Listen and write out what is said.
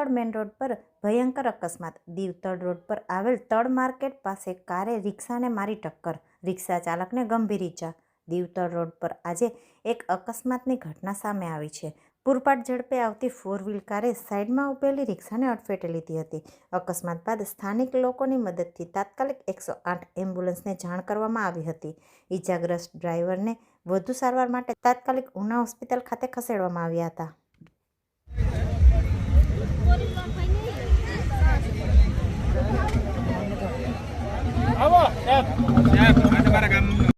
તળ main road પર ભયંકર અકસ્માત। દીવ તળ રોડ પર આવેલ તળ માર્કેટ પાસે કારે રિક્ષાને મારી ટક્કર, રિક્ષા ચાલકને ગંભીર ઈજા। દીવ તળ રોડ પર આજે એક અકસ્માતની ઘટના સામે આવી છે। પૂરપાટ ઝડપે આવતી 4 વ્હીલ કારે સાઈડમાં ઊભેલી રિક્ષાને અડફેટે લીધી હતી। અકસ્માત બાદ સ્થાનિક લોકોની મદદથી તાત્કાલિક 108 એમ્બ્યુલન્સને જાણ કરવામાં આવી હતી। ઈજાગ્રસ્ત ડ્રાઈવરને વધુ સારવાર માટે તાત્કાલિક ઉના હોસ્પિટલ ખાતે ખસેડવામાં આવ્યા હતા। આવો સાહેબ તમારા ગામનું